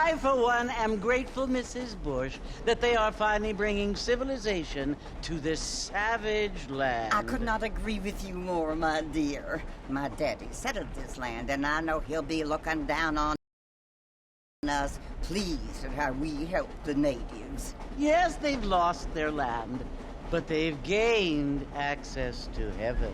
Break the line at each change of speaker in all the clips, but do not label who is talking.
I, for one, am grateful, Mrs. Bush, that they are finally bringing civilization to this savage land.
I could not agree with you more, my dear. My daddy settled this land, and I know he'll be looking down on us, pleased at how we help the natives.
Yes, they've lost their land, but they've gained access to heaven.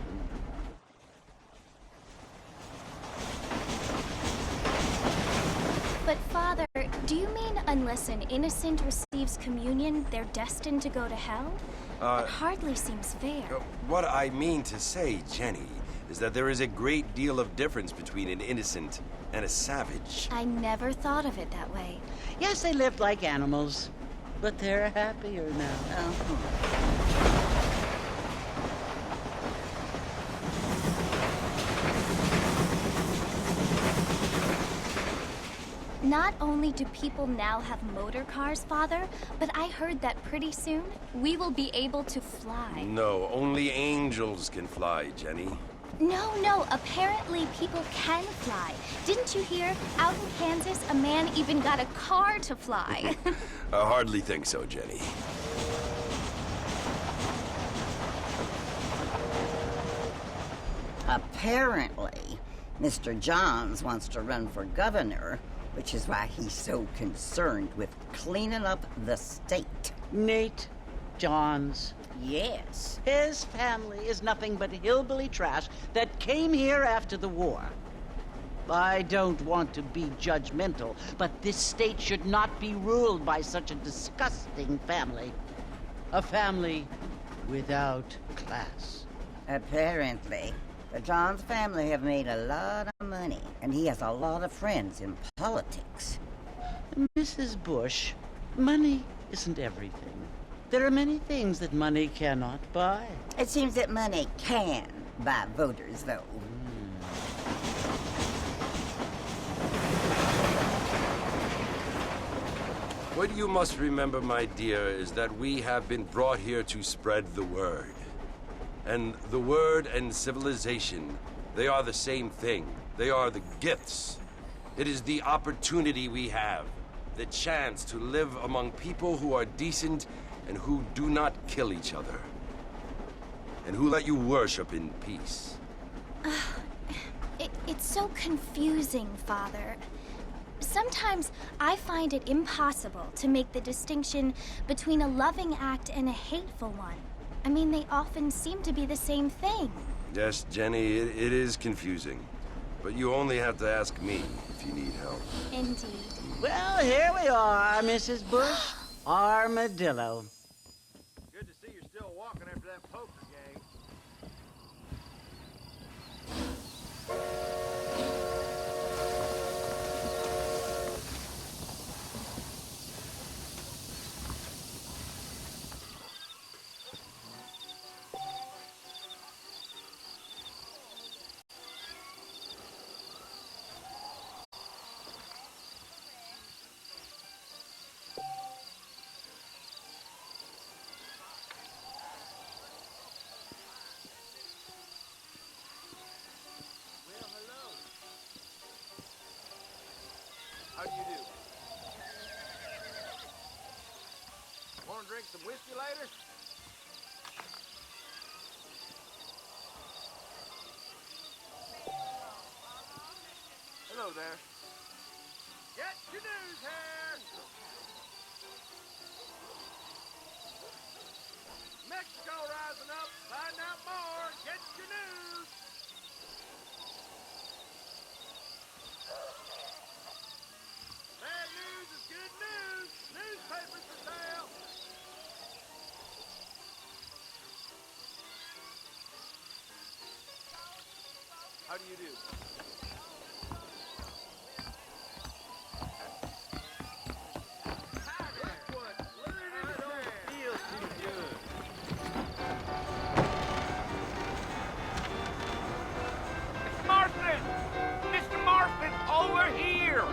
But Father, do you mean unless an innocent receives communion, they're destined to go to hell? That hardly seems fair.
What I mean to say, Jenny, is that there is a great deal of difference between an innocent and a savage.
I never thought of it that way.
Yes, they lived like animals, but they're happier now.
Not only do people now have motor cars, Father, but I heard that pretty soon we will be able to fly.
No, only angels can fly, Jenny.
No, apparently people can fly. Didn't you hear? Out in Kansas, a man even got a car to fly.
I hardly think so, Jenny.
Apparently, Mr. Johns wants to run for governor, which is why he's so concerned with cleaning up the state.
Nate Johns.
Yes.
His family is nothing but hillbilly trash that came here after the war. I don't want to be judgmental, but this state should not be ruled by such a disgusting family. A family without class.
Apparently, the Johns family have made a lot of money, and he has a lot of friends in politics.
Mrs. Bush, money isn't everything. There are many things that money cannot buy.
It seems that money can buy voters, though.
What you must remember, my dear, is that we have been brought here to spread the word. And the word and civilization, they are the same thing. They are the gifts. It is the opportunity we have, the chance to live among people who are decent and who do not kill each other, and who let you worship in peace.
It's so confusing, Father. Sometimes I find it impossible to make the distinction between a loving act and a hateful one. I mean, they often seem to be the same thing.
Yes, Jenny, it is confusing. But you only have to ask me if you need help.
Indeed.
Well, here we are, Mrs. Bush. Armadillo.
Good to see you're still walking after that poker game. How do you do? Want to drink some whiskey later? Hello there. Get your news here! Mexico rising up. Find out more. Get your news. Bad news is good news. Newspapers for sale. How do you do?
Mr. Marston, over here!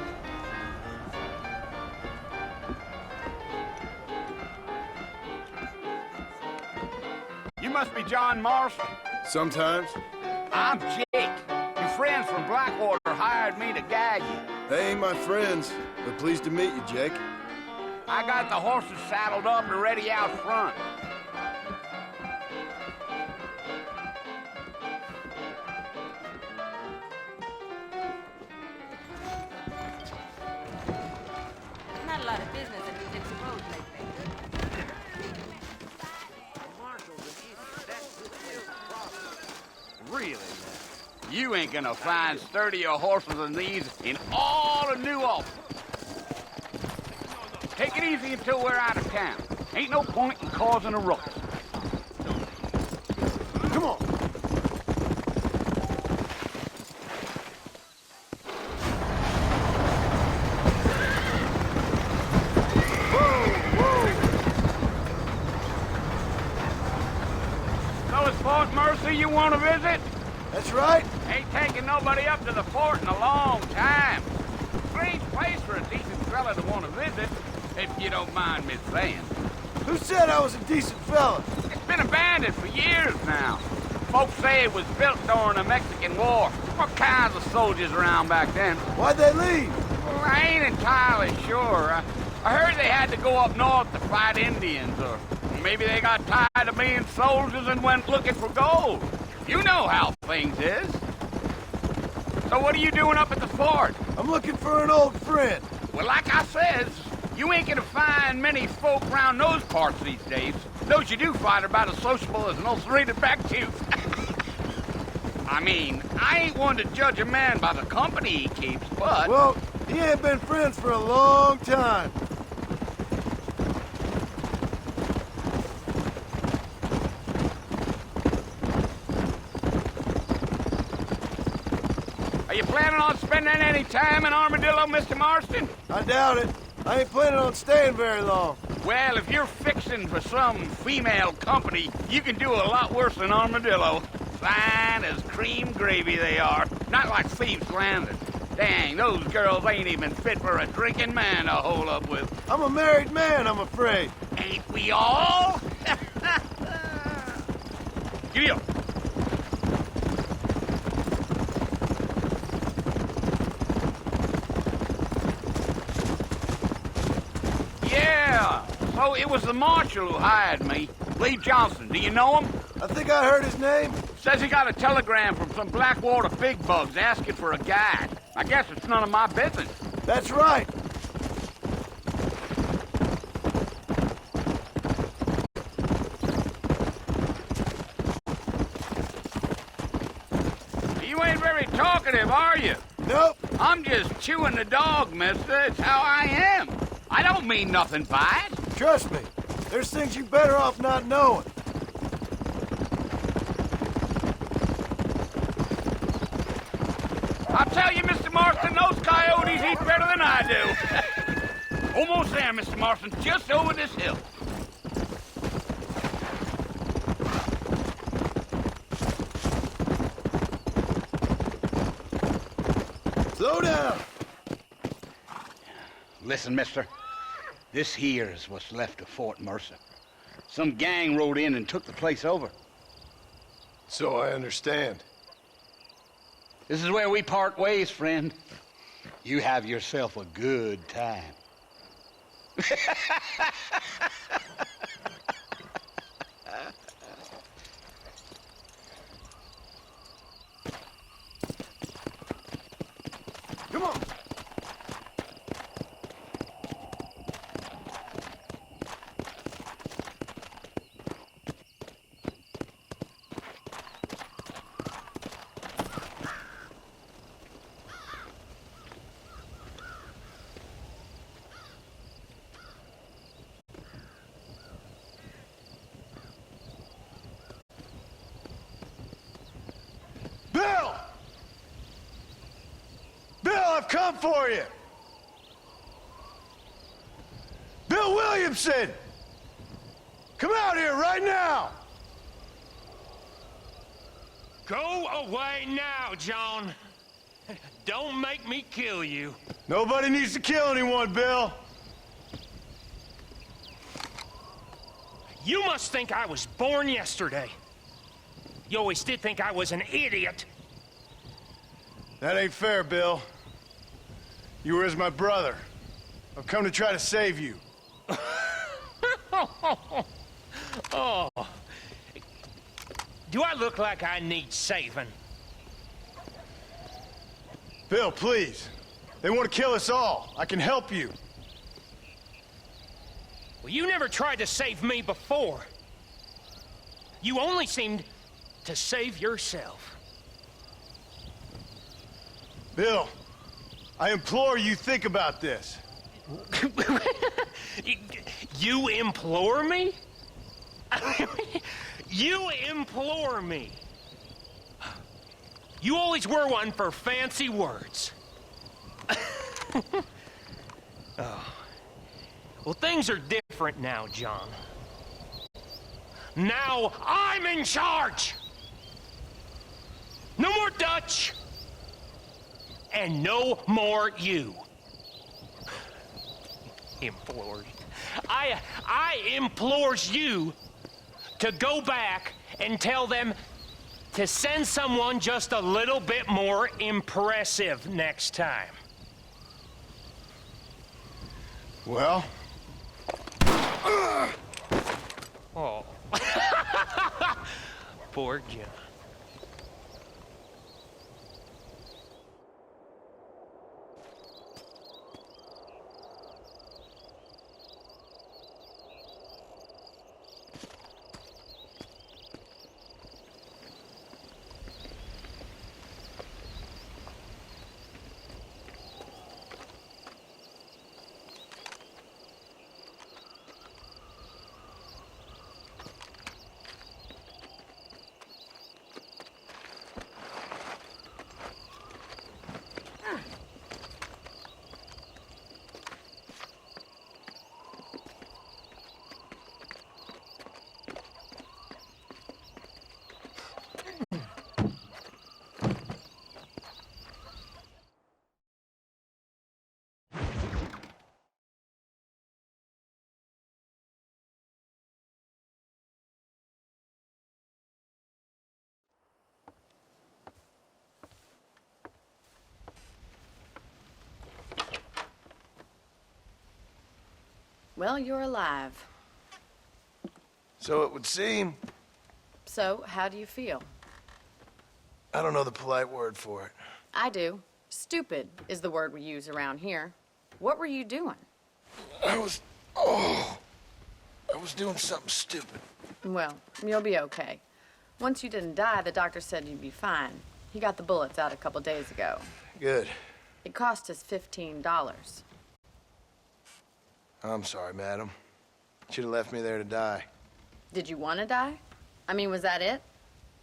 You must be John Marston.
Sometimes.
I'm Jake. Your friends from Blackwater hired me to guide you.
They ain't my friends, but pleased to meet you, Jake.
I got the horses saddled up and ready out front.
Not a lot of business at the Dixie Road lately.
Really? You ain't gonna find sturdier horses than these in all of New Ulm. Take it easy until we're out of town. Ain't no point in causing a ruckus.
Come on.
So is Fort Mercy you want to visit?
That's right.
Ain't taking nobody up to the fort in a long time. Strange place for a decent fella to want to visit, if you don't mind me saying.
Who said I was a decent fella?
It's been abandoned for years now. Folks say it was built during the Mexican War. What kinds of soldiers around back then?
Why'd they leave?
Well, I ain't entirely sure. I heard they had to go up north to fight Indians, or maybe they got tired of being soldiers and went looking for gold. You know how things is. So what are you doing up at the fort?
I'm looking for an old friend.
Well, like I says, you ain't gonna find many folk around those parts these days. Those you do find are about as sociable as an ulcerated back tooth. I mean, I ain't one to judge a man by the company he keeps, but...
Well, he ain't been friends for a long time.
Are you planning on spending any time in Armadillo, Mr. Marston?
I doubt it. I ain't planning on staying very long.
Well, if you're fixing for some female company, you can do a lot worse than Armadillo. Fine as cream gravy they are. Not like Thieves Landing. Dang, those girls ain't even fit for a drinking man to hole up with.
I'm a married man, I'm afraid.
Ain't we all? Giddy up. Yeah, so it was the marshal who hired me. Lee Johnson, do you know him?
I think I heard his name.
Says he got a telegram from some Blackwater big bugs asking for a guide. I guess it's none of my business.
That's right.
You ain't very talkative, are you?
Nope.
I'm just chewing the dog, mister. It's how I am. I don't mean nothing by it.
Trust me. There's things you better off not knowing.
I'll tell you, Mr. Marston, those coyotes eat better than I do. Almost there, Mr. Marston, just over this hill.
Slow down.
Listen, mister. This here is what's left of Fort Mercer. Some gang rode in and took the place over.
So I understand.
This is where we part ways, friend. You have yourself a good time.
Come on. Bill! Bill, I've come for you! Bill Williamson! Come out here right now!
Go away now, John. Don't make me kill you.
Nobody needs to kill anyone, Bill.
You must think I was born yesterday. You always did think I was an idiot.
That ain't fair, Bill. You were as my brother. I've come to try to save you.
Oh. Do I look like I need saving?
Bill, please. They want to kill us all. I can help you.
Well, you never tried to save me before. You only seemed to save yourself.
Bill, I implore you think about this.
You implore me? You implore me. You always were one for fancy words. Oh. Well, things are different now, John. Now I'm in charge! No more Dutch! And no more you. Implores. I implores you to go back and tell them to send someone just a little bit more impressive next time.
Well?
Oh. Poor John.
Well, you're alive.
So it would seem.
So, how do you feel?
I don't know the polite word for it.
I do. Stupid is the word we use around here. What were you doing?
I was doing something stupid.
Well, you'll be okay. Once you didn't die, the doctor said you'd be fine. He got the bullets out a couple days ago.
Good.
It cost us $15.
I'm sorry, madam. Should have left me there to die.
Did you want to die? I mean, was that it?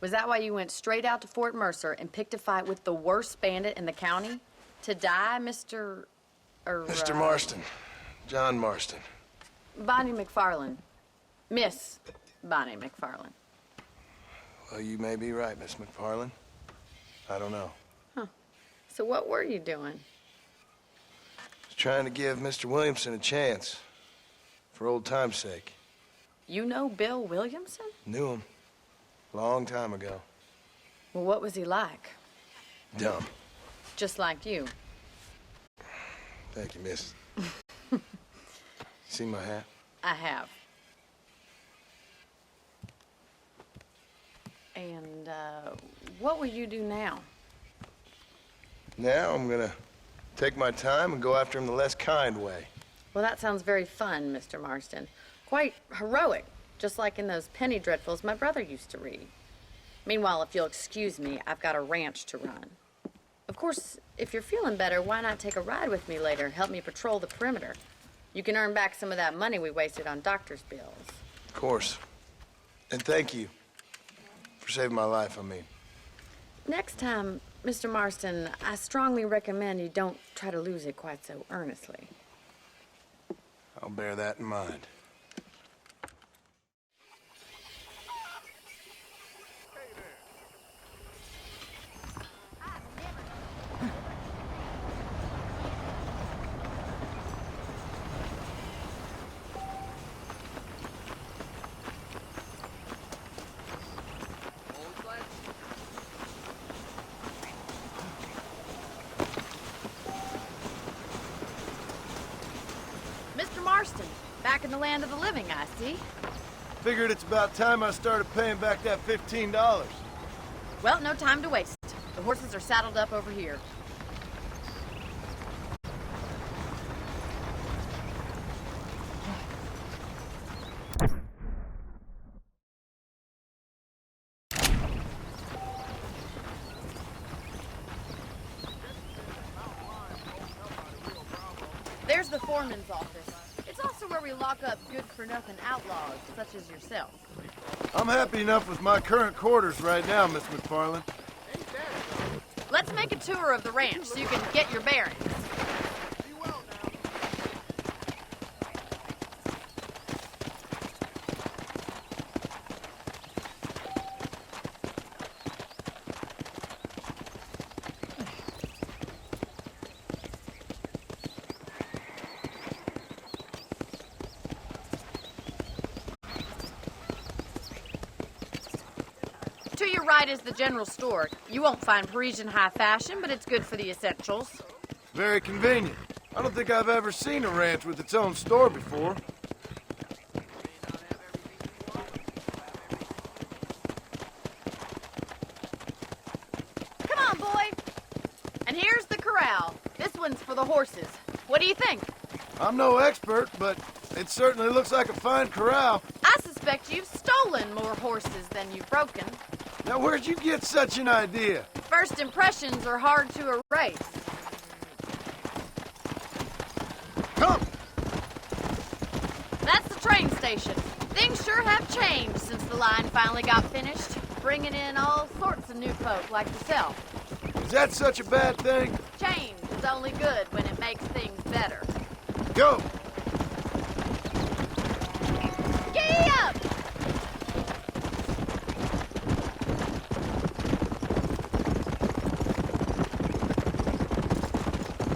Was that why you went straight out to Fort Mercer and picked a fight with the worst bandit in the county? To die, Mr.
Mr. Marston. John Marston.
Bonnie McFarland. Miss Bonnie McFarland.
Well, you may be right, Miss McFarland. I don't know.
So what were you doing?
I was trying to give Mr. Williamson a chance. For old time's sake.
You know Bill Williamson?
Knew him. Long time ago.
Well, what was he like?
Dumb.
Just like you.
Thank you, miss. See my hat?
I have. And, what will you do now?
Now I'm gonna take my time and go after him the less kind way.
Well, that sounds very fun, Mr. Marston. Quite heroic, just like in those penny dreadfuls my brother used to read. Meanwhile, if you'll excuse me, I've got a ranch to run. Of course, if you're feeling better, why not take a ride with me later? Help me patrol the perimeter. You can earn back some of that money we wasted on doctor's bills.
Of course. And thank you for saving my life, I mean.
Next time, Mr. Marston, I strongly recommend you don't try to lose it quite so earnestly.
I'll bear that in mind.
Back in the land of the living, I see.
Figured it's about time I started paying back that $15.
Well, no time to waste. The horses are saddled up over here. There's the foreman's office. It's also where we lock up good-for-nothing outlaws, such as yourself.
I'm happy enough with my current quarters right now, Miss McFarland.
Let's make a tour of the ranch so you can get your bearings. To your right is the general store. You won't find Parisian high fashion, but it's good for the essentials.
Very convenient. I don't think I've ever seen a ranch with its own store before.
Come on, boy. And here's the corral. This one's for the horses. What do you think?
I'm no expert, but it certainly looks like a fine corral.
I suspect you've stolen more horses than you've broken.
Now, where'd you get such an idea?
First impressions are hard to erase.
Come!
That's the train station. Things sure have changed since the line finally got finished, bringing in all sorts of new folk like yourself.
Is that such a bad thing?
Change is only good when it makes things better.
Go!
Giddy up!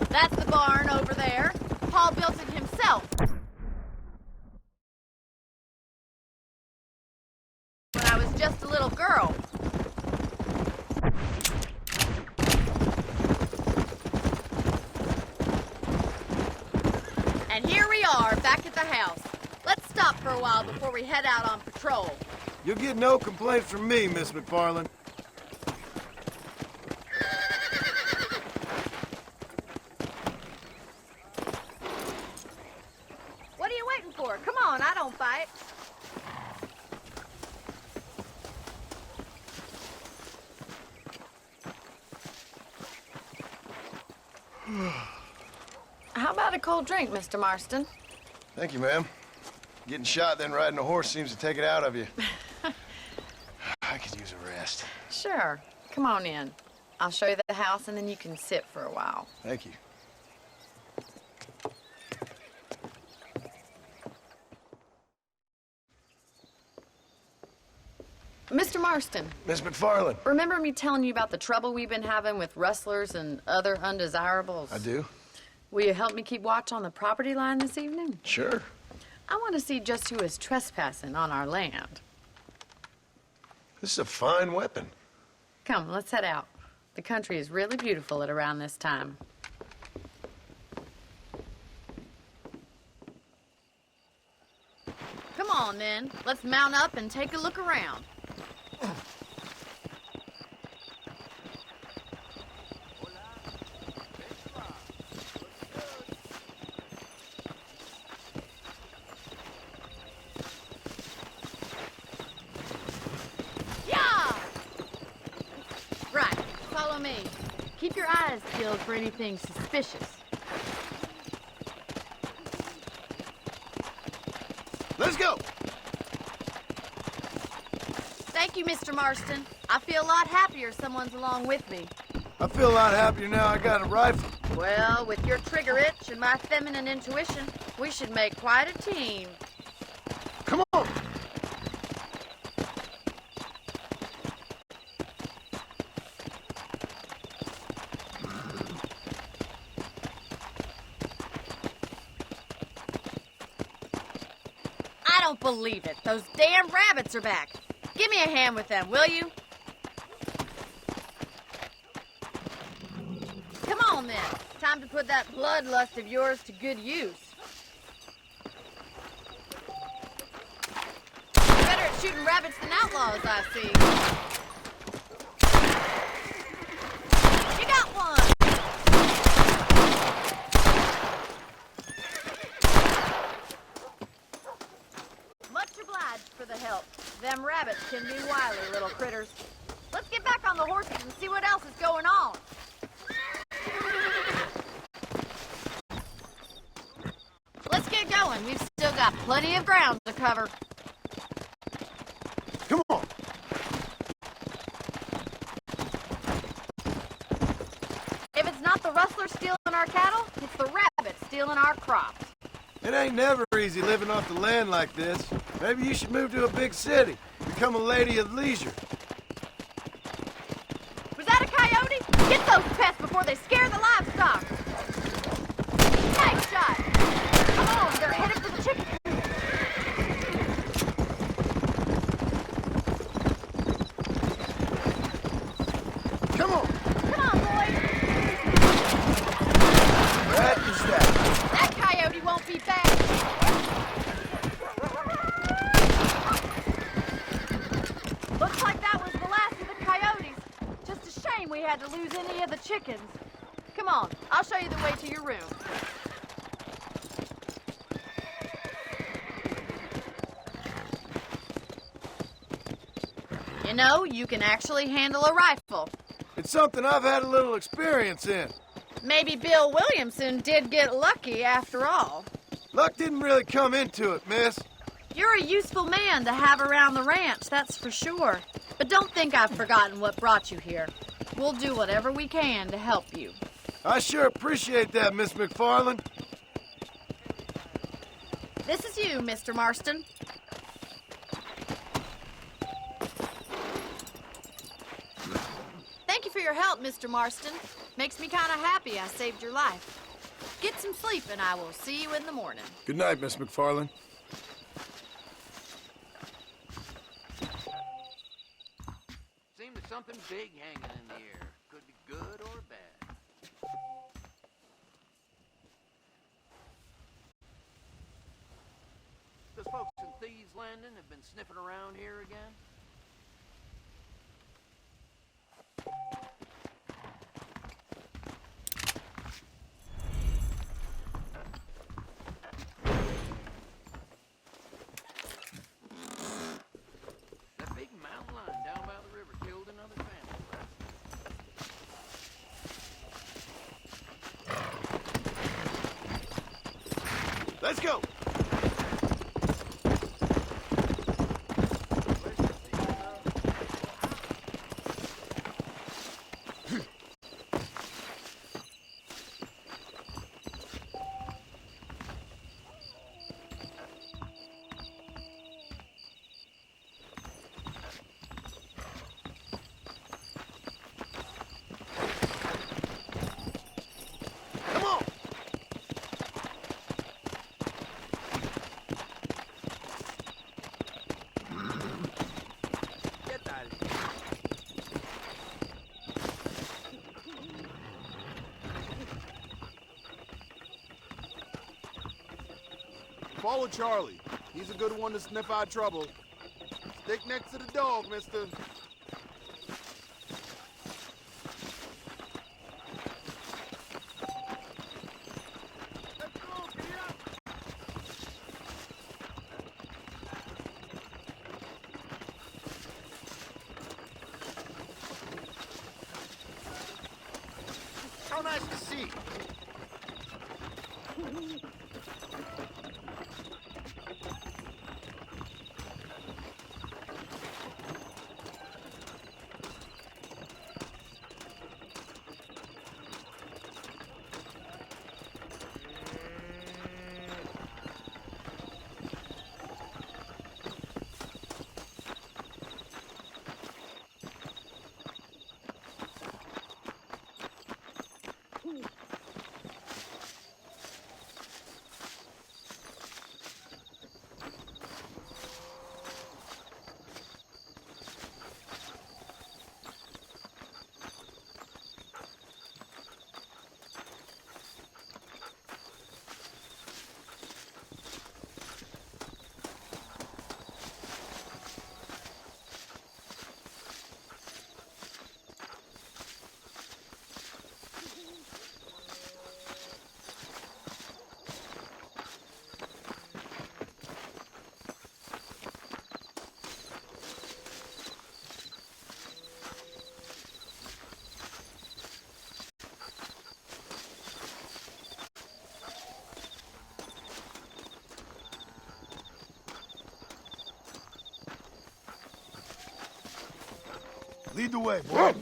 That's the barn over there. Paul built it himself. When I was just a little girl. And here we are, back at the house. Let's stop for a while before we head out on patrol.
You'll get no complaints from me, Miss McFarland.
What are you waiting for? Come on, I don't fight. How about a cold drink, Mr. Marston?
Thank you, ma'am. Getting shot, then riding a horse seems to take it out of you. I could use a rest.
Sure. Come on in. I'll show you the house, and then you can sit for a while.
Thank you.
Mr. Marston,
Miss McFarland.
remember me telling you about the trouble we've been having with rustlers and other undesirables?
I do?
Will you help me keep watch on the property line this evening?
Sure.
I want to see just who is trespassing on our land.
This is a fine weapon.
Come, let's head out. The country is really beautiful at around this time. Come on, then. Let's mount up and take a look around. Yeah! Right, follow me. Keep your eyes peeled for anything suspicious.
Let's go!
Thank you, Mr. Marston. I feel a lot happier someone's along with me.
I feel a lot happier now I got a rifle.
Well, with your trigger itch and my feminine intuition, we should make quite a team.
Come on!
I don't believe it. Those damn rabbits are back. Give me a hand with them, will you? Come on, then. Time to put that bloodlust of yours to good use. shooting rabbits than outlaws, I see. You got one! Much obliged for the help. Them rabbits can be wily little critters. Let's get back on the horses and see what else is going on. Let's get going. We've still got plenty of ground to cover.
Come on.
If it's not the rustler stealing our cattle, it's the rabbit stealing our crops.
It ain't never easy living off the land like this. Maybe you should move to a big city. Become a lady of leisure.
Was that a coyote? Get those pests before they scare the livestock. Nice shot. Come on, they're headed for the chicken coop.
Come on.
Come on, boys.
What is that?
That coyote won't be back. Looks like that was the last of the coyotes. Just a shame we had to lose any of the chickens. Come on, I'll show you the way to your room. You know, you can actually handle a rifle.
It's something I've had a little experience in.
Maybe Bill Williamson did get lucky after all.
Luck didn't really come into it, miss.
You're a useful man to have around the ranch, that's for sure. But don't think I've forgotten what brought you here. We'll do whatever we can to help you.
I sure appreciate that, Miss McFarland.
This is you, Mr. Marston. Thank you for your help, Mr. Marston. Makes me kind of happy I saved your life. Get some sleep and I will see you in the morning.
Good night, Miss McFarland.
Seems there's something big hanging in the air. Could be good or bad. Those folks in Thieves Landing have been sniffing around here again? That big mountain lion down by the river killed another family, right?
Let's go. Come on.
Get out of here.
Follow Charlie. He's a good one to sniff out trouble. Stick next to the dog, mister.
Let's go, Peter!
How nice to see.
Lead the way, boy.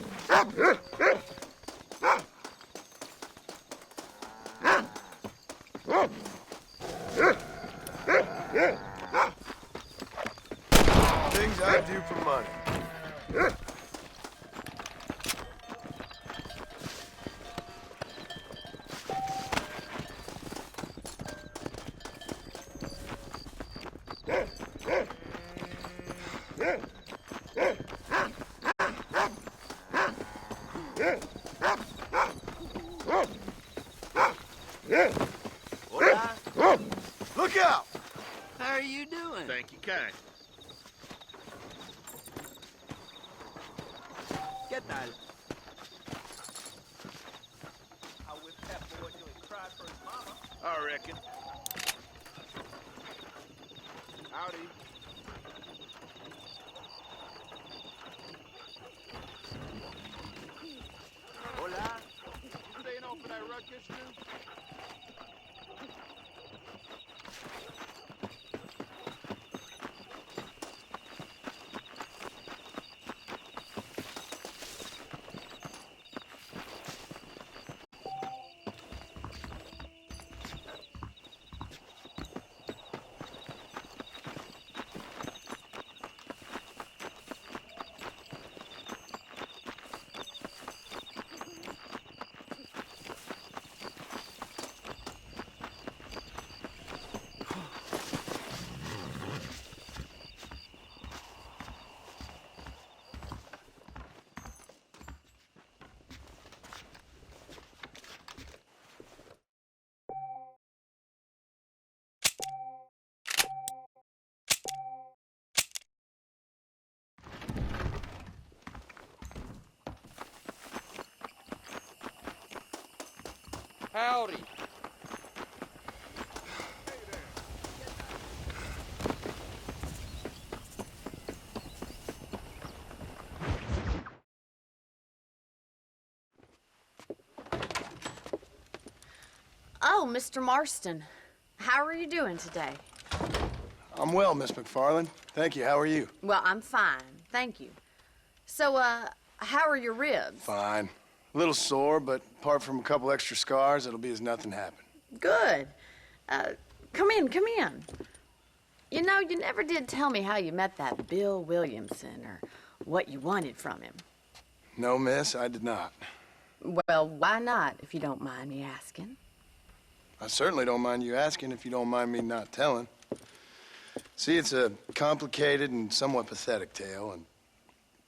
Things I do for money. Look out!
How are you doing?
Thank you, kind.
Get that.
I whipped that boy till he cried for his mama.
I reckon. Howdy.
Hola.
You staying off of that ruckus, dude?
Howdy.
Oh, Mr. Marston. How are you doing today?
I'm well, Miss McFarland. Thank you. How are you?
Well, I'm fine. Thank you. So, how are your ribs?
Fine. A little sore, but apart from a couple extra scars, it'll be as nothing happened.
Good. Come in, come in. You know, you never did tell me how you met that Bill Williamson or what you wanted from him.
No, miss, I did not.
Well, why not, if you don't mind me asking?
I certainly don't mind you asking if you don't mind me not telling. See, it's a complicated and somewhat pathetic tale, and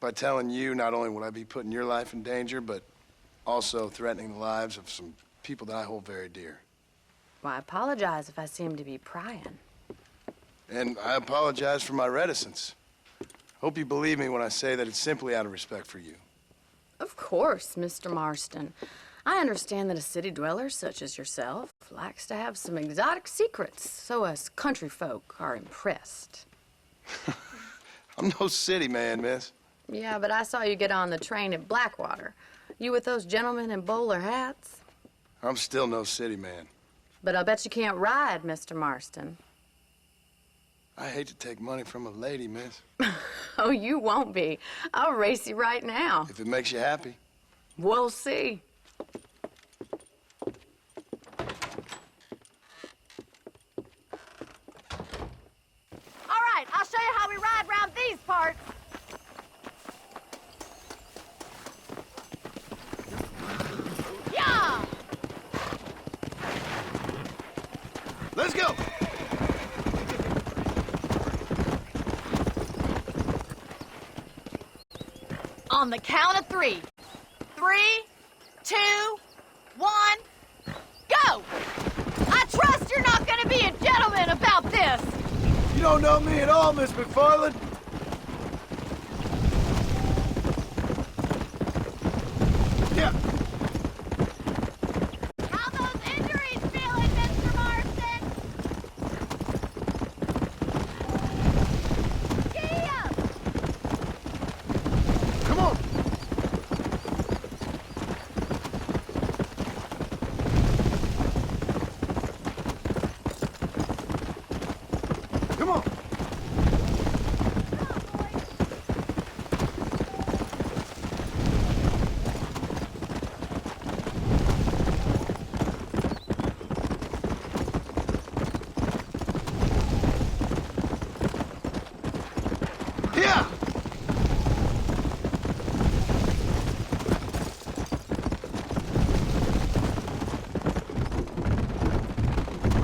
by telling you, not only would I be putting your life in danger, but also threatening the lives of some people that I hold very dear.
Well, I apologize if I seem to be prying.
And I apologize for my reticence. Hope you believe me when I say that it's simply out of respect for you.
Of course, Mr. Marston. I understand that a city dweller such as yourself likes to have some exotic secrets, so us country folk are impressed.
I'm no city man, miss.
Yeah, but I saw you get on the train at Blackwater. You with those gentlemen in bowler hats?
I'm still no city man.
But I bet you can't ride, Mr. Marston.
I hate to take money from a lady, miss.
Oh, you won't be. I'll race you right now.
If it makes you happy.
We'll see.
All right, I'll show you how we ride around these parts. Yeah!
Let's go!
On the count of 3. 3, 2, 1, go! I trust you're not gonna be a gentleman about this!
You don't know me at all, Miss McFarland. Yeah.
How those injuries feeling, Mr. Marston? Gee up!
Come on. Come on.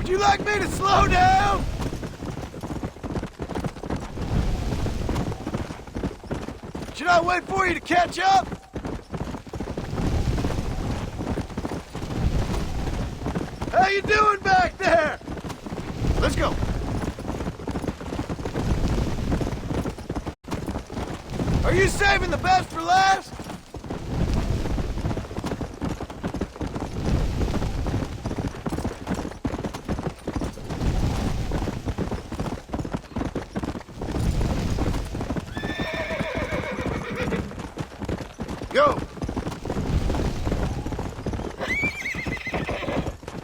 you like me to slow down? Should I wait for you to catch up? How you doing back there? Let's go. Are you saving the best for last? Go!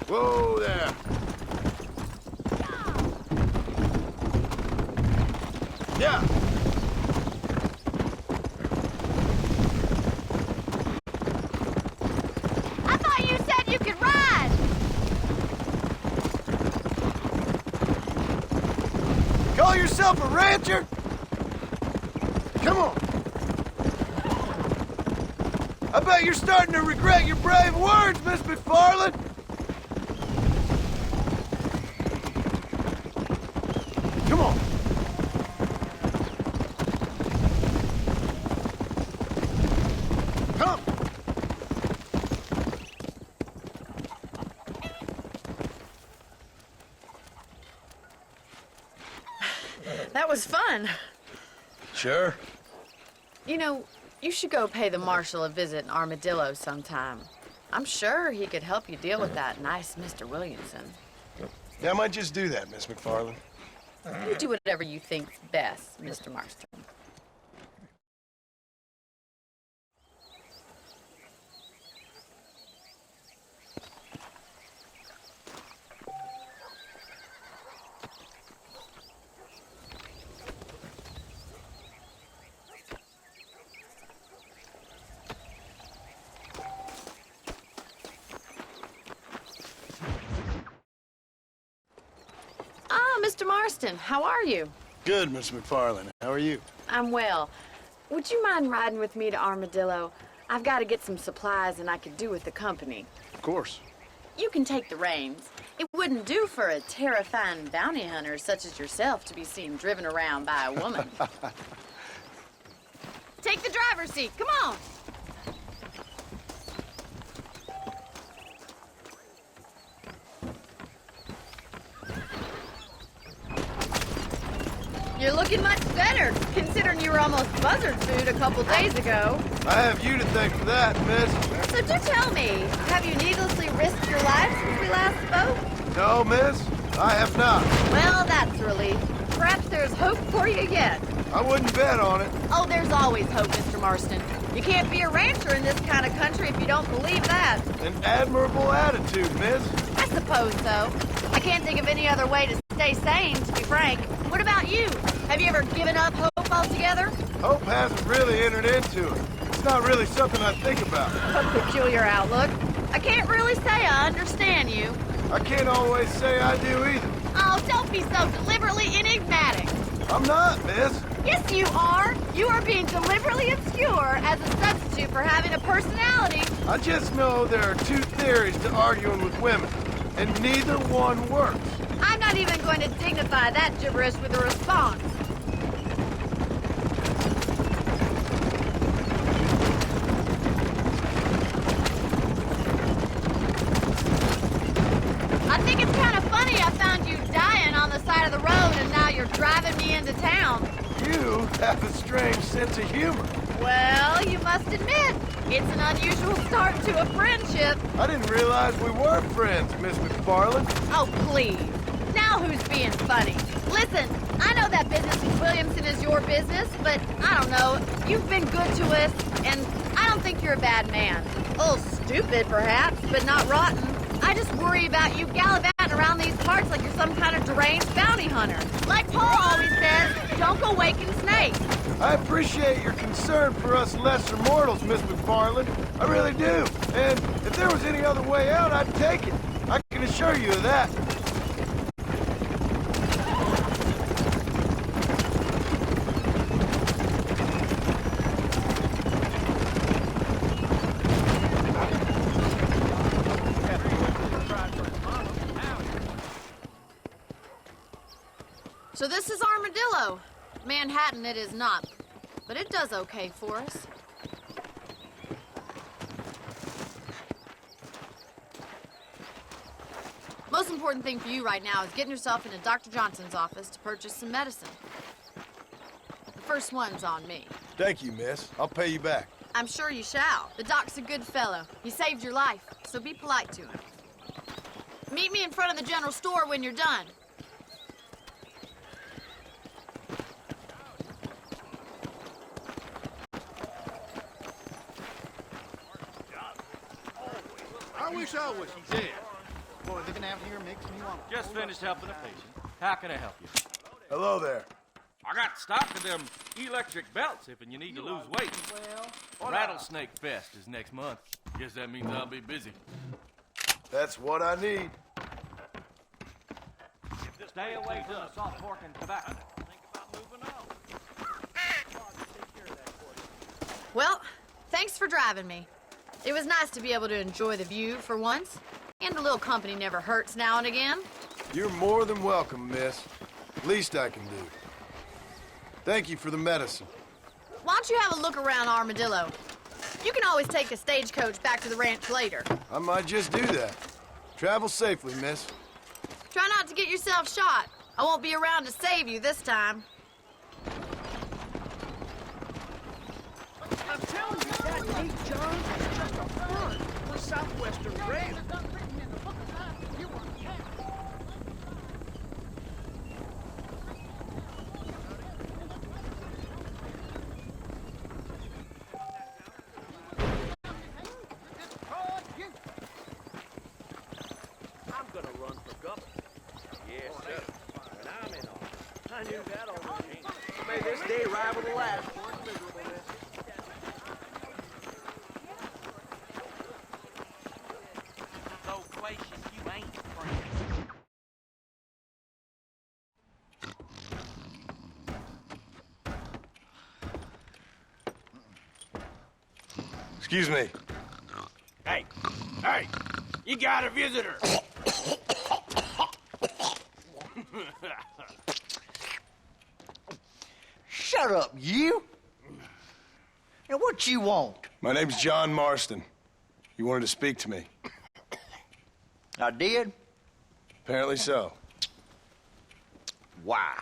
Whoa there! Yeah!
I thought you said you could ride!
Call yourself a rancher? Come on! I bet you're starting to regret your brave words, Miss McFarland! Come on! Come!
That was fun.
Sure.
You know, you should go pay the marshal a visit in Armadillo sometime. I'm sure he could help you deal with that nice Mr. Williamson.
Yeah, I might just do that, Miss McFarland.
You do whatever you think's best, Mr. Marston. Mr. Marston, how are you?
Good, Miss McFarland. How are you?
I'm well. Would you mind riding with me to Armadillo? I've got to get some supplies and I could do with the company.
Of course.
You can take the reins. It wouldn't do for a terrifying bounty hunter such as yourself to be seen driven around by a woman. Take the driver's seat. Come on. You're looking much better, considering you were almost buzzard food a couple days ago.
I have you to thank for that, miss.
So do tell me, have you needlessly risked your life since we last spoke?
No, miss, I have not.
Well, that's a relief. Perhaps there's hope for you yet.
I wouldn't bet on it.
Oh, there's always hope, Mr. Marston. You can't be a rancher in this kind of country if you don't believe that.
An admirable attitude, miss.
I suppose so. I can't think of any other way to stay sane, to be frank. What about you? Have you ever given up hope altogether?
Hope hasn't really entered into it. It's not really something I think about.
A peculiar outlook. I can't really say I understand you.
I can't always say I do either.
Oh, don't be so deliberately enigmatic.
I'm not, miss.
Yes, you are. You are being deliberately obscure as a substitute for having a personality.
I just know there are two theories to arguing with women, and neither one works.
I'm not even going to dignify that gibberish with a response. I think it's kind of funny I found you dying on the side of the road and now you're driving me into town.
You have a strange sense of humor.
Well, you must admit, it's an unusual start to a friendship.
I didn't realize we were friends, Miss McFarland.
Oh, please. Now who's being funny? Listen, I know that business with Williamson is your business, but I don't know. You've been good to us, and I don't think you're a bad man. A little stupid, perhaps, but not rotten. I just worry about you gallivanting around these parts like you're some kind of deranged bounty hunter. Like Paul always says, don't go waking snakes.
I appreciate your concern for us lesser mortals, Miss McFarland. I really do. And if there was any other way out, I'd take it. I can assure you of that.
So this is Armadillo. Manhattan it is not, but it does okay for us. Most important thing for you right now is getting yourself into Dr. Johnson's office to purchase some medicine. The first one's on me.
Thank you, miss. I'll pay you back.
I'm sure you shall. The doc's a good fellow. He saved your life, so be polite to him. Meet me in front of the general store when you're done.
I wish I was dead.
Boy, living out here makes me want to...
Just finished helping a patient. How can I help you?
Hello there.
I got stock of them electric belts if you need to lose weight. Rattlesnake Fest is next month. Guess that means I'll be busy.
That's what I need.
Stay away from the salt pork and tobacco. Think about moving on.
Well, thanks for driving me. It was nice to be able to enjoy the view for once. And a little company never hurts now and again.
You're more than welcome, miss. Least I can do. Thank you for the medicine.
Why don't you have a look around Armadillo? You can always take a stagecoach back to the ranch later.
I might just do that. Travel safely, miss.
Try not to get yourself shot. I won't be around to save you this time.
I'm telling you, that Nate Johns is just a front for Southwestern Rail. I'm gonna run for governor. Yes, sir. And I'm in office. I knew that already. May this day rival the last. So gracious, you ain't friends.
Excuse me.
Hey, hey, you got a visitor.
Shut up, you! Now, what you want?
My name's John Marston. You wanted to speak to me.
I did?
Apparently so.
Why?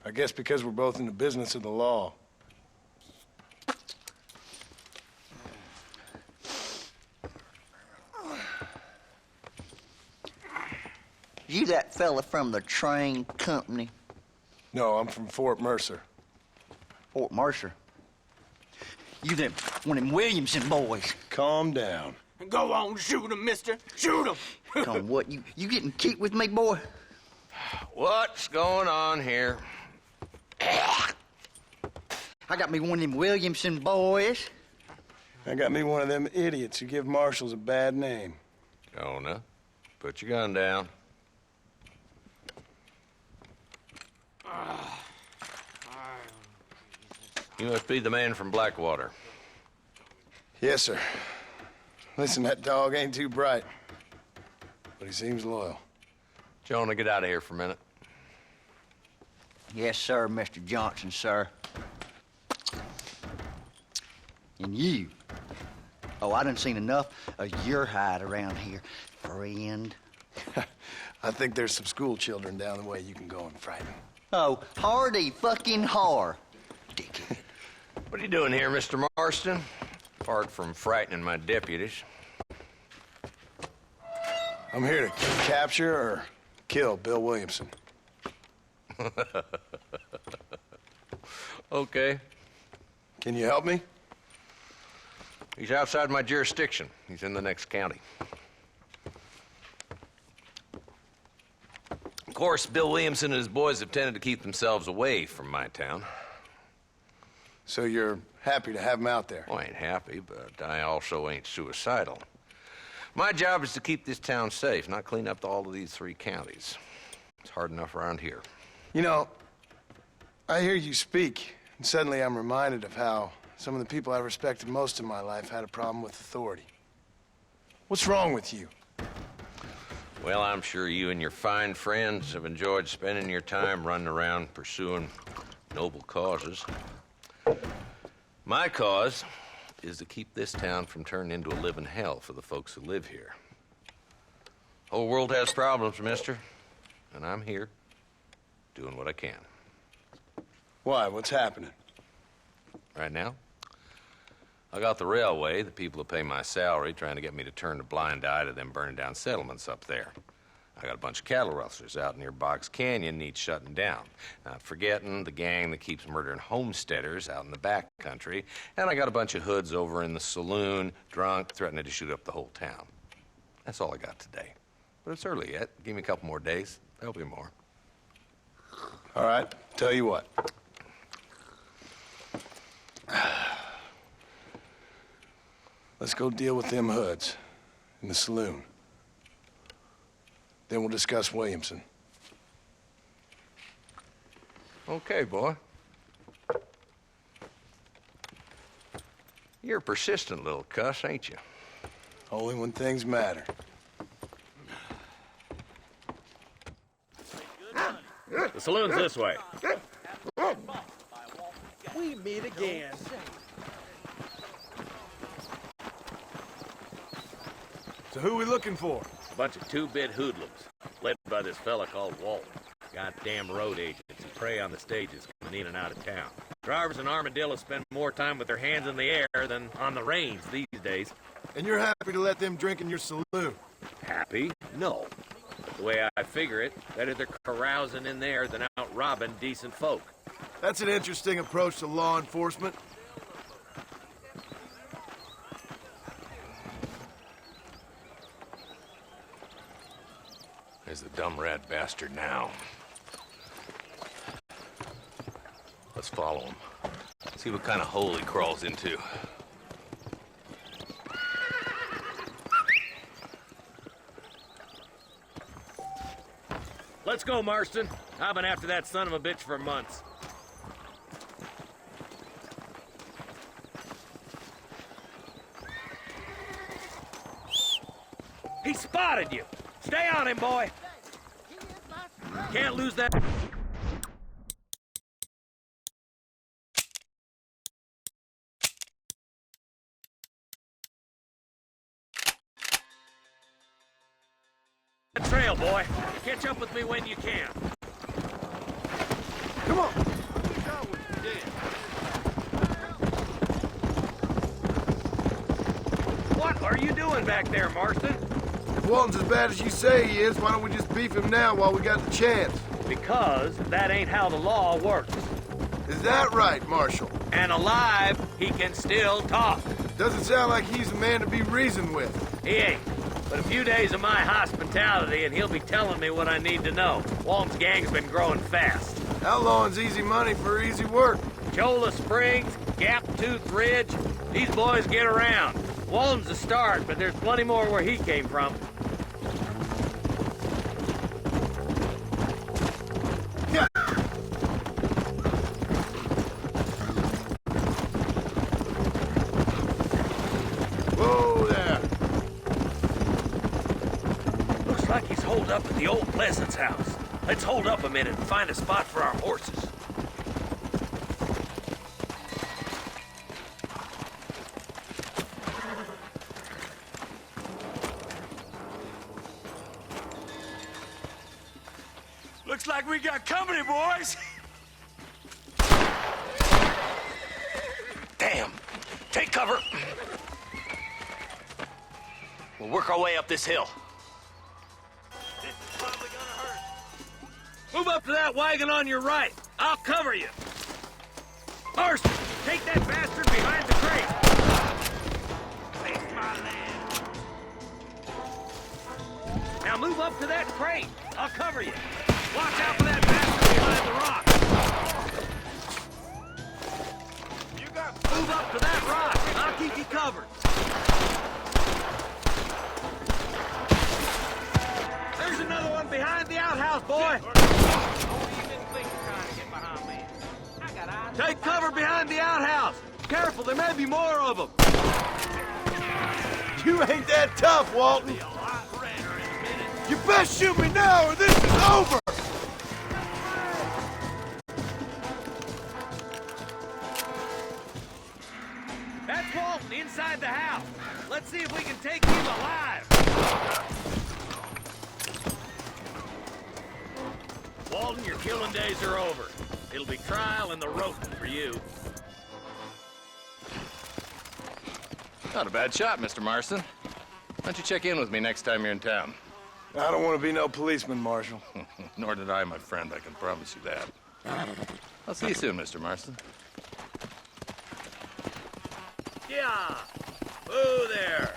I guess because we're both in the business of the law.
You that fella from the train company?
No, I'm from Fort Mercer.
Fort Mercer? You them, one of them Williamson boys.
Calm down.
Go on, shoot him, mister. Shoot him.
Come on, what, you getting kicked with me, boy?
What's going on here?
I got me one of them Williamson boys.
I got me one of them idiots who give marshals a bad name.
Jonah, put your gun down. You must be the man from Blackwater.
Yes, sir. Listen, that dog ain't too bright, but he seems loyal.
Jonah, get out of here for a minute.
Yes, sir, Mr. Johnson, sir. And you. Oh, I done seen enough of your hide around here, friend.
I think there's some school children down the way you can go and frighten.
Oh, hardy fucking har. Dickhead.
What are you doing here, Mr. Marston? Apart from frightening my deputies.
I'm here to capture or kill Bill Williamson.
Okay.
Can you help me?
He's outside my jurisdiction. He's in the next county. Of course, Bill Williamson and his boys have tended to keep themselves away from my town.
So you're happy to have him out there?
Well, I ain't happy, but I also ain't suicidal. My job is to keep this town safe, not clean up all of these 3 counties. It's hard enough around here.
You know, I hear you speak, and suddenly I'm reminded of how some of the people I respected most in my life had a problem with authority. What's wrong with you?
Well, I'm sure you and your fine friends have enjoyed spending your time running around pursuing noble causes. My cause is to keep this town from turning into a living hell for the folks who live here. Whole world has problems, mister, and I'm here doing what I can.
Why? What's happening?
Right now, I got the railway, the people who pay my salary, trying to get me to turn a blind eye to them burning down settlements up there. I got a bunch of cattle rustlers out near Box Canyon needs shutting down. Not forgetting the gang that keeps murdering homesteaders out in the back country. And I got a bunch of hoods over in the saloon, drunk, threatening to shoot up the whole town. That's all I got today. But it's early yet. Give me a couple more days. There'll be more.
All right, tell you what. Let's go deal with them hoods in the saloon. Then we'll discuss Williamson.
Okay, boy. You're a persistent little cuss, ain't you?
Only when things matter.
The saloon's this way.
We meet again.
So who we looking for?
A bunch of two-bit hoodlums, led by this fella called Walt. Goddamn road agents who prey on the stages coming in and out of town. Drivers in Armadillo spend more time with their hands in the air than on the reins these days.
And you're happy to let them drink in your saloon?
Happy? No. But the way I figure it, better they're carousing in there than out robbing decent folk.
That's an interesting approach to law enforcement.
There's the dumb rat bastard now. Let's follow him. See what kind of hole he crawls into.
Let's go, Marston. I've been after that son of a bitch for months. He spotted you. Stay on him, boy. Can't lose that. Trail, boy. Catch up with me when you can.
Come on.
What are you doing back there, Marston?
If Walton's as bad as you say he is, why don't we just beef him now while we got the chance?
Because that ain't how the law works.
Is that right, Marshal?
And alive, he can still talk.
Doesn't sound like he's a man to be reasoned with.
He ain't. But a few days of my hospitality and he'll be telling me what I need to know. Walton's gang's been growing fast.
Outlawing's easy money for easy work.
Cholla Springs, Gap Tooth Ridge, these boys get around. Walton's a start, but there's plenty more where he came from.
Whoa there.
Looks like he's holed up at the old Pleasance house. Let's hold up a minute and find a spot for our horses.
Looks like we got company, boys.
Damn! Take cover! We'll work our way up this hill. This is probably gonna hurt. Move up to that wagon on your right. I'll cover you. Marston, take that bastard behind the crate. Face my land. Now move up to that crate. I'll cover you. Watch out for that bastard behind the rock. Move up to that rock. I'll keep you covered. There's another one behind the outhouse, boy. Take cover behind the outhouse. Careful, there may be more of them.
You ain't that tough, Walton. You best shoot me now or this is over!
That's Walton inside the house. Let's see if we can take him alive. Walton, your killing days are over. It'll be trial and the roasting for you.
Not a bad shot, Mr. Marston. Why don't you check in with me next time you're in town?
I don't want to be no policeman, Marshal.
Nor did I, my friend. I can promise you that. I'll see you soon, Mr. Marston.
Yeah! Whoa there!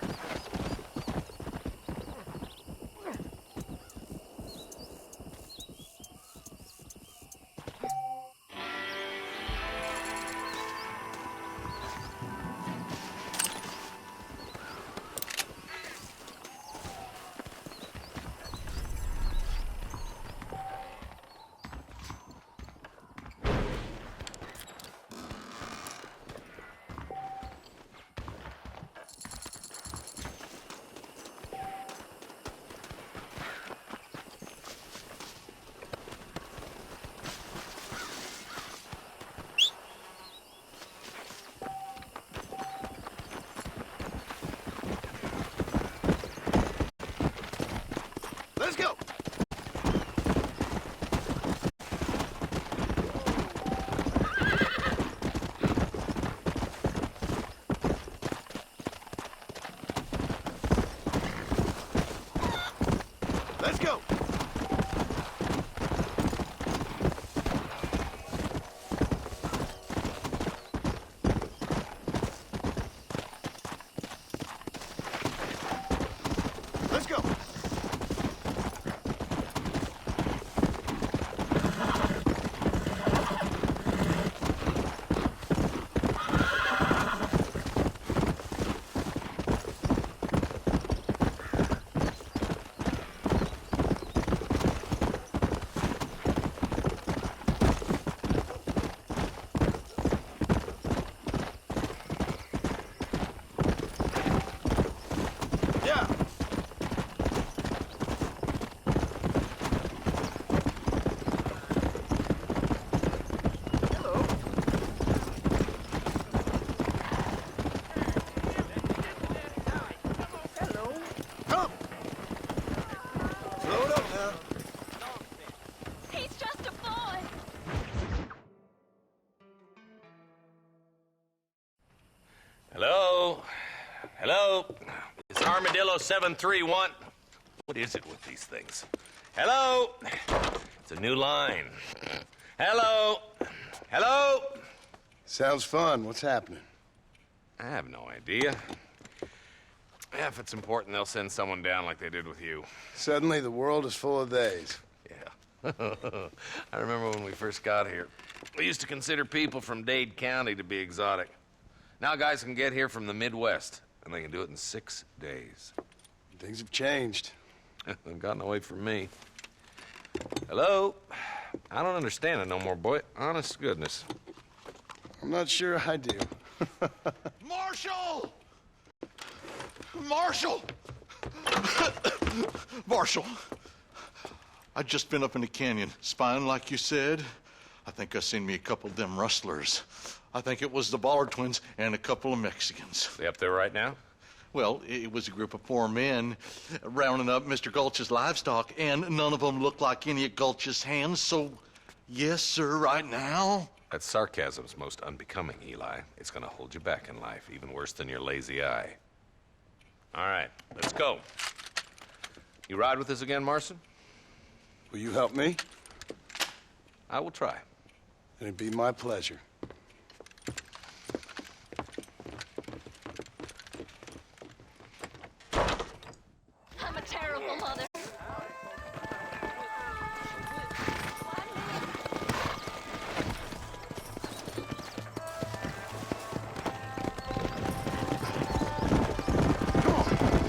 Let's go! Let's go! Let's go! Yeah! Hello. Hello. Come! Slow it up now.
He's just a boy.
Hello? Hello? It's Armadillo 731. What is it with these things? Hello? It's a new line. Hello? Hello?
Sounds fun. What's happening?
I have no idea. Yeah, if it's important, they'll send someone down like they did with you.
Suddenly, the world is full of theys.
Yeah. I remember when we first got here. We used to consider people from Dade County to be exotic. Now guys can get here from the Midwest, and they can do it in 6 days.
Things have changed.
They've gotten away from me. Hello? I don't understand it no more, boy. Honest to goodness.
I'm not sure I do.
Marshal! Marshal! Marshal! I just been up in the canyon, spying like you said. I think I seen me a couple of them rustlers. I think it was the Ballard twins and a couple of Mexicans.
They up there right now?
Well, it was a group of 4 men rounding up Mr. Gulch's livestock, and none of them looked like any of Gulch's hands, so yes, sir, right now.
That sarcasm's most unbecoming, Eli. It's gonna hold you back in life, even worse than your lazy eye. All right, let's go. You ride with us again, Marston?
Will you help me?
I will try.
It'd be my pleasure.
I'm a terrible mother.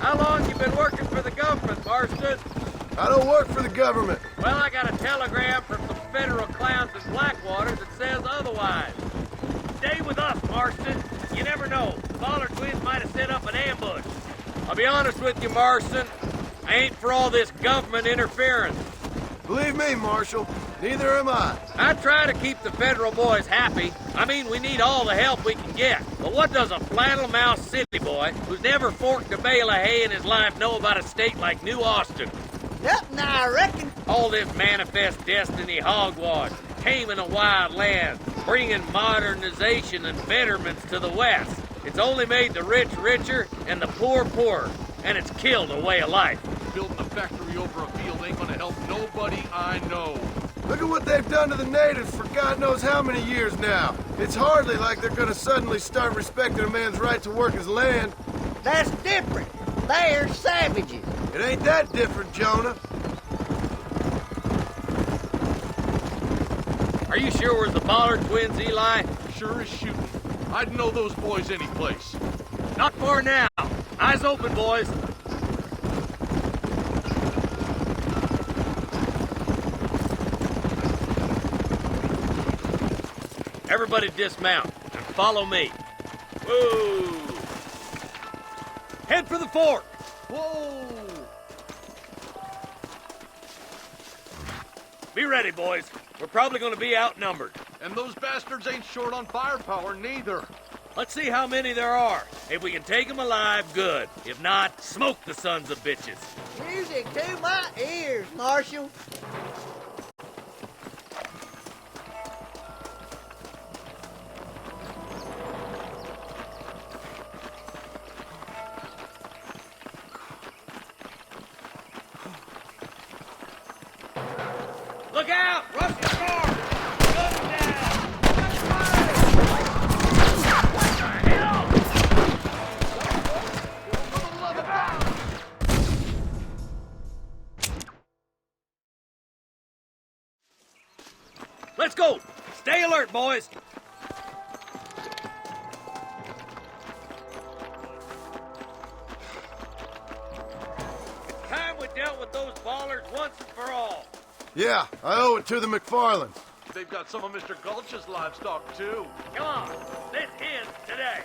How long you been working for the government, Marston?
I don't work for the government.
Well, I got a telegram from some federal clowns in Blackwater that says otherwise. Stay with us, Marston. You never know. The Ballard twins might have set up an ambush. I'll be honest with you, Marston.
I ain't for all this government interference.
Believe me, Marshal, neither am I.
I try to keep the federal boys happy. I mean, we need all the help we can get. But what does a flannel-mouthed city boy who's never forked a bale of hay in his life know about a state like New Austin?
Nothing, I reckon.
All this manifest destiny hogwash, taming a wild land, bringing modernization and betterments to the West. It's only made the rich richer and the poor poorer, and it's killed a way of life.
Building a factory over a field ain't gonna help nobody I know.
Look at what they've done to the natives for God knows how many years now. It's hardly like they're gonna suddenly start respecting a man's right to work his land.
That's different. They're savages.
It ain't that different, Jonah.
Are you sure we're the Ballard twins, Eli?
Sure as shooting. I'd know those boys any place.
Not far now. Eyes open, boys. Everybody dismount and follow me. Whoa! Head for the fort.
Whoa!
Be ready, boys. We're probably going to be outnumbered.
And those bastards ain't short on firepower, neither.
Let's see how many there are. If we can take them alive, good. If not, smoke the sons of bitches.
Music to my ears, Marshal.
Look out! Rush the door! Gun down! Let's go! Stay alert, boys! Time we dealt with those ballers once and for all.
Yeah, I owe it to the McFarlands.
They've got some of Mr. Gulch's livestock, too.
Come on, this ends today.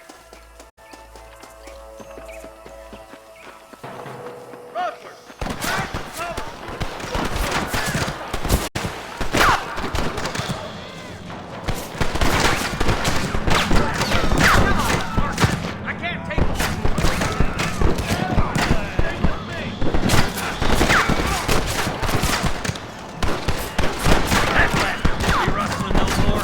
Rustlers, back to cover. I can't take it. That's last. You rustling no more?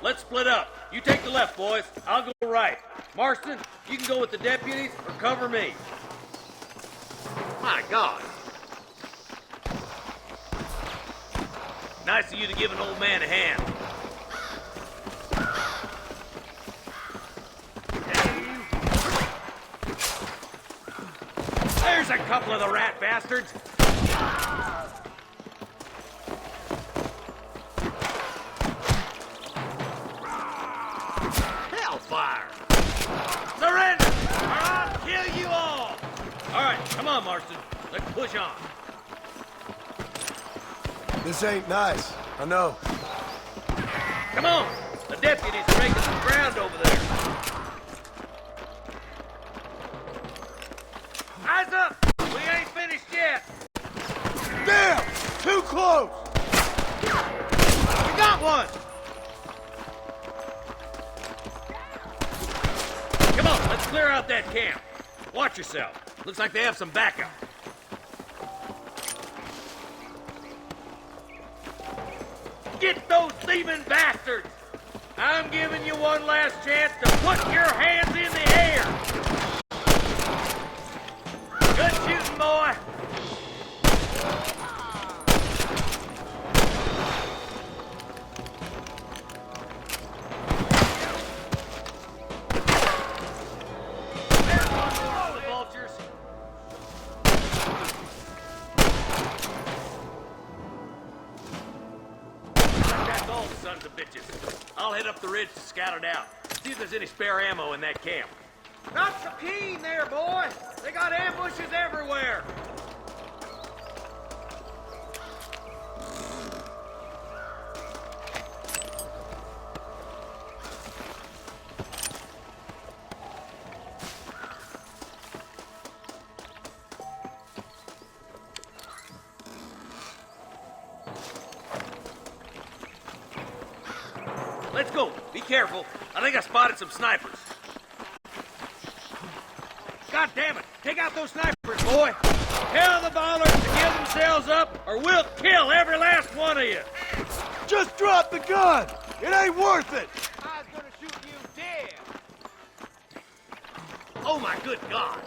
Let's split up. You take the left, boys. I'll go right. Marston, you can go with the deputies or cover me. My God. Nice of you to give an old man a hand. There's a couple of the rat bastards. Hellfire! Surrender, or I'll kill you all! All right, come on, Marston. Let's push on.
This ain't nice, I know.
Come on! The deputies are making some ground over there. Eyes up! We ain't finished yet!
Damn! Too close!
We got one! Come on, let's clear out that camp. Watch yourself. Looks like they have some backup. Get those thieving bastards! I'm giving you one last chance to put your hands in the air! Good shooting, boy! There's one more of the vultures. That's all, sons of bitches. I'll head up the ridge to scout it out. See if there's any spare ammo in that camp. Not so keen there, boy. They got ambushes everywhere. let's go. Be careful. I think I spotted some snipers. God damn it! Take out those snipers, boy! Tell the ballers to give themselves up, or we'll kill every last one of you!
Just drop the gun! It ain't worth it!
I was gonna shoot you dead.
Oh my good God!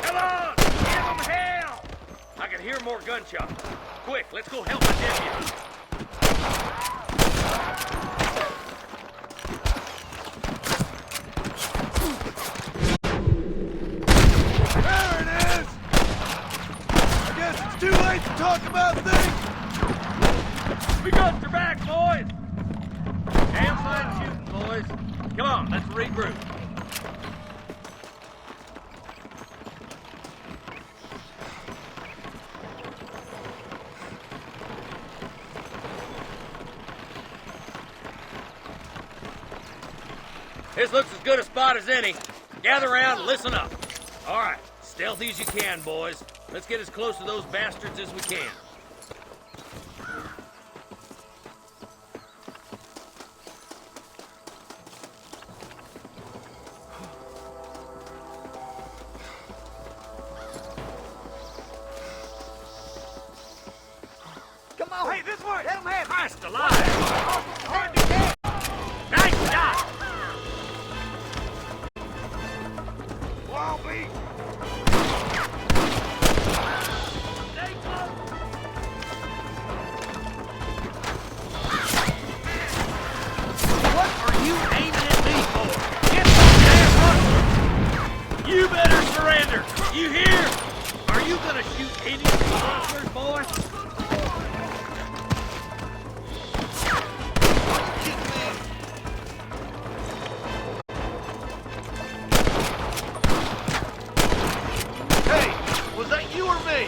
Come on! Give them hell! I can hear more gunshots. Quick, let's go help my deputy.
There it is! I guess it's too late to talk about things!
We got your back, boys! Damn fine shooting, boys. Come on, let's regroup. This looks as good a spot as any. Gather around and listen up. All right, stealthy as you can, boys. Let's get as close to those bastards as we can.
Come on! Hey, this way! Let them have it!
Christ alive! Nice shot!
Wall beat!
Stay close! What are you aiming at me for? Get those damn rustlers! You better surrender! You hear? Are you gonna shoot any of these rustlers, boy?
Hey, was that you or me?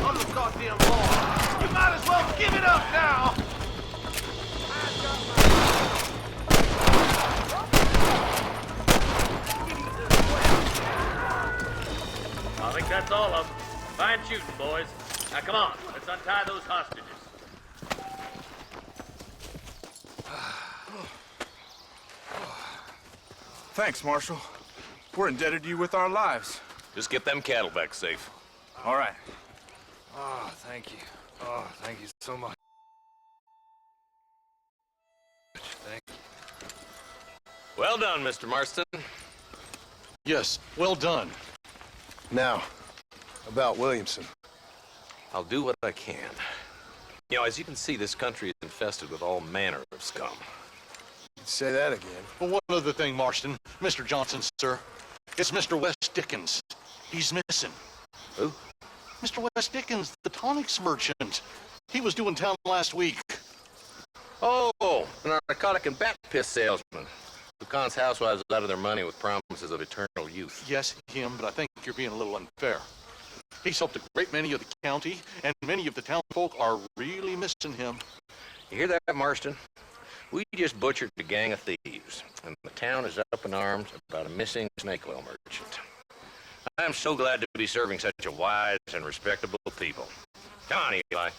I'm the goddamn law. You might as well give it up now.
I think that's all of them. Fine shooting, boys. Now come on, let's untie those hostages.
Thanks, Marshal. We're indebted to you with our lives.
Just get them cattle back safe.
All right.
Oh, thank you. Oh, thank you so much. Thank you.
Well done, Mr. Marston.
Yes, well done.
Now, about Williamson.
I'll do what I can. You know, as you can see, this country is infested with all manner of scum.
Say that again.
Well, one other thing, Marston. Mr. Johnson, sir. It's Mr. Wes Dickens. He's missing.
Who?
Mr. Wes Dickens, the tonics merchant. He was due in town last week.
Oh, the narcotic and bat piss salesman. Lucan's housewives out of their money with promises of eternal youth.
Yes, him, but I think you're being a little unfair. He's helped a great many of the county, and many of the town folk are really missing him.
You hear that, Marston? We just butchered a gang of thieves, and the town is up in arms about a missing snake oil merchant. I'm so glad to be serving such a wise and respectable people. Come on, Eli.